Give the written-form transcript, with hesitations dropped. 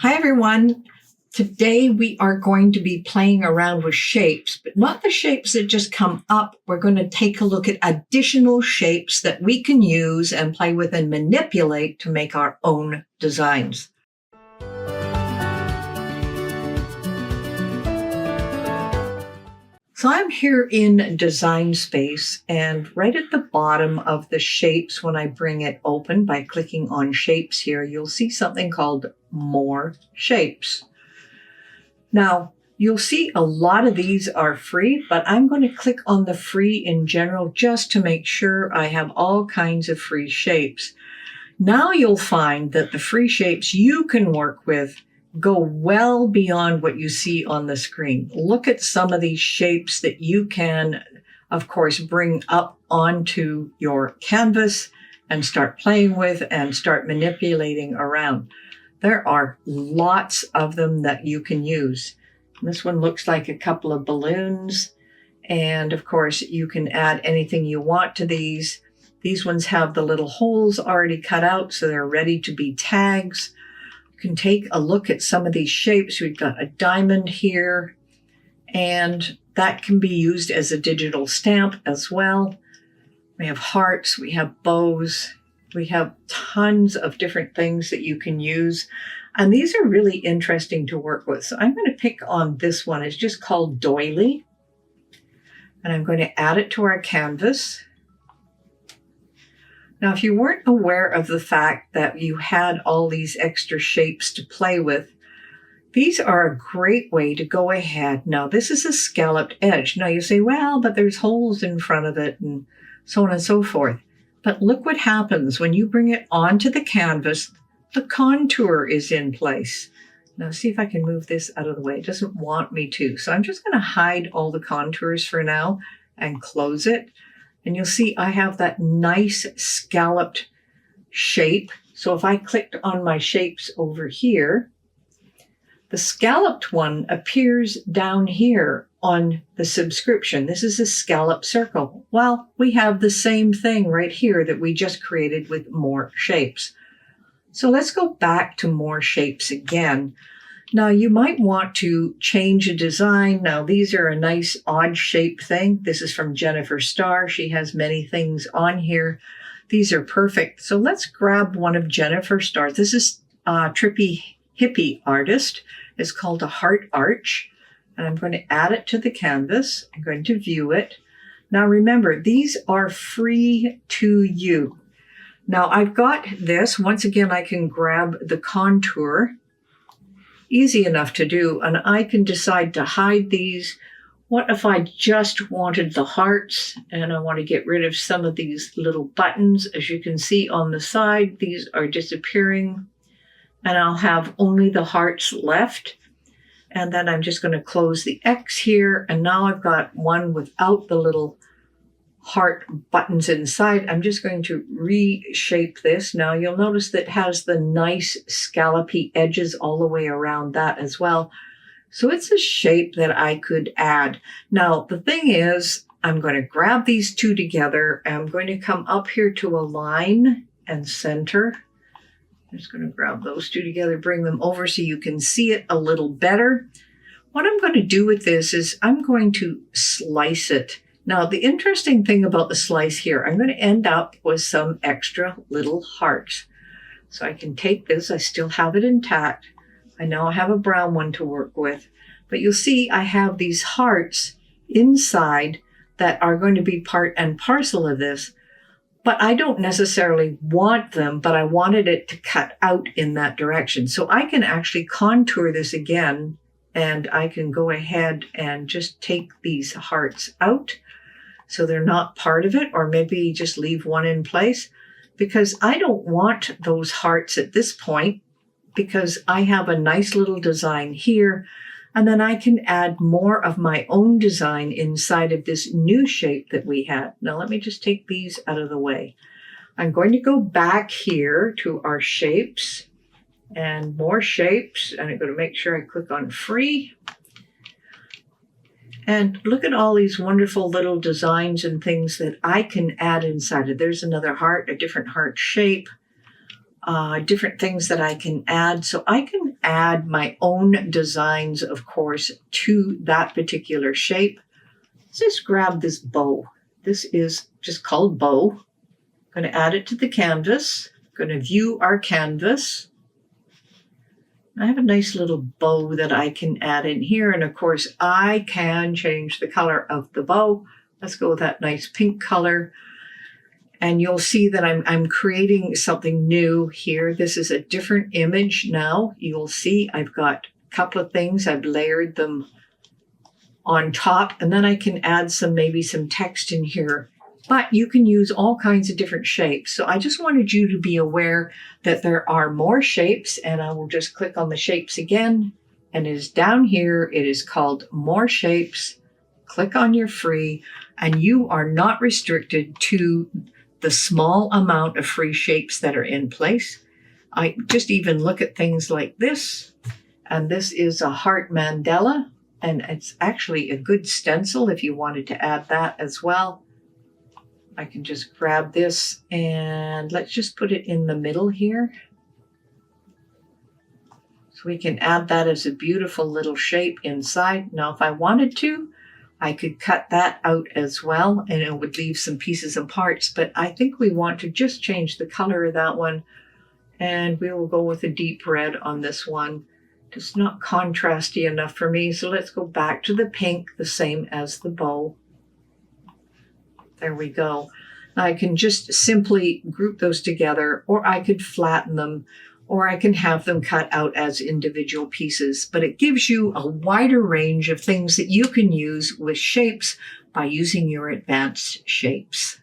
Hi everyone. Today we are going to be playing around with shapes, but not the shapes that just come up. We're going to take a look at additional shapes that we can use and play with and manipulate to make our own designs. So I'm here in Design Space, and right at the bottom of the shapes, when I bring it open by clicking on shapes here, you'll see something called More Shapes. Now, you'll see a lot of these are free, but I'm going to click on the free in general just to make sure I have all kinds of free shapes. Now you'll find that the free shapes you can work with go well beyond what you see on the screen. Look at some of these shapes that you can, of course, bring up onto your canvas and start playing with and start manipulating around. There are lots of them that you can use. This one looks like a couple of balloons. And of course, you can add anything you want to these. These ones have the little holes already cut out, so they're ready to be tags. You can take a look at some of these shapes. We've got a diamond here, and that can be used as a digital stamp as well. We have hearts, we have bows, we have tons of different things that you can use. And these are really interesting to work with. So I'm going to pick on this one. It's just called Doily. And I'm going to add it to our canvas. Now, if you weren't aware of the fact that you had all these extra shapes to play with, these are a great way to go ahead. Now, this is a scalloped edge. Now, you say, well, but there's holes in front of it and so on and so forth. But look what happens when you bring it onto the canvas. The contour is in place. Now, see if I can move this out of the way. It doesn't want me to. So I'm just going to hide all the contours for now and close it. And you'll see I have that nice scalloped shape. So if I clicked on my shapes over here, the scalloped one appears down here on the subscription. This is a scalloped circle. Well, we have the same thing right here that we just created with More Shapes. So let's go back to More Shapes again. Now you might want to change a design. Now these are a nice odd shape thing. This is from Jennifer Starr. She has many things on here. These are perfect. So let's grab one of Jennifer Starr's. This is Trippy Hippie Artist. It's called a Heart Arch. And I'm going to add it to the canvas. I'm going to view it. Now remember, these are free to you. Now I've got this. Once again, I can grab the contour. Easy enough to do, and I can decide to hide these. What if I just wanted the hearts and I want to get rid of some of these little buttons? As you can see on the side, these are disappearing, and I'll have only the hearts left. And then I'm just going to close the X here, and now I've got one without the little heart buttons inside. I'm just going to reshape this. Now you'll notice that it has the nice scallopy edges all the way around that as well. So it's a shape that I could add. Now the thing is, I'm going to grab these two together. I'm going to come up here to align and center. I'm just going to grab those two together, bring them over so you can see it a little better. What I'm going to do with this is I'm going to slice it. Now, the interesting thing about the slice here, I'm going to end up with some extra little hearts. So I can take this, I still have it intact. I now have a brown one to work with. But you'll see I have these hearts inside that are going to be part and parcel of this. But I don't necessarily want them, but I wanted it to cut out in that direction. So I can actually contour this again, and I can go ahead and just take these hearts out. So they're not part of it, or maybe just leave one in place, because I don't want those hearts at this point, because I have a nice little design here, and then I can add more of my own design inside of this new shape that we had. Now let me just take these out of the way. I'm going to go back here to our shapes and More Shapes, and I'm going to make sure I click on free. And look at all these wonderful little designs and things that I can add inside it. There's another heart, a different heart shape. different things that I can add. So I can add my own designs, of course, to that particular shape. Let's just grab this bow. This is just called bow. I'm going to add it to the canvas. I'm going to view our canvas. I have a nice little bow that I can add in here. And of course, I can change the color of the bow. Let's go with that nice pink color. And you'll see that I'm creating something new here. This is a different image now. You'll see I've got a couple of things. I've layered them on top, and then I can add maybe some text in here. But you can use all kinds of different shapes. So I just wanted you to be aware that there are more shapes, and I will just click on the shapes again. And it is down here. It is called More Shapes. Click on your free, and you are not restricted to the small amount of free shapes that are in place. I just even look at things like this, and this is a heart mandala, and it's actually a good stencil if you wanted to add that as well. I can just grab this and let's just put it in the middle here. So we can add that as a beautiful little shape inside. Now, if I wanted to, I could cut that out as well, and it would leave some pieces and parts, but I think we want to just change the color of that one, and we will go with a deep red on this one. Just not contrasty enough for me, so let's go back to the pink, the same as the bow. There we go. Now I can just simply group those together, or I could flatten them, or I can have them cut out as individual pieces. But it gives you a wider range of things that you can use with shapes by using your advanced shapes.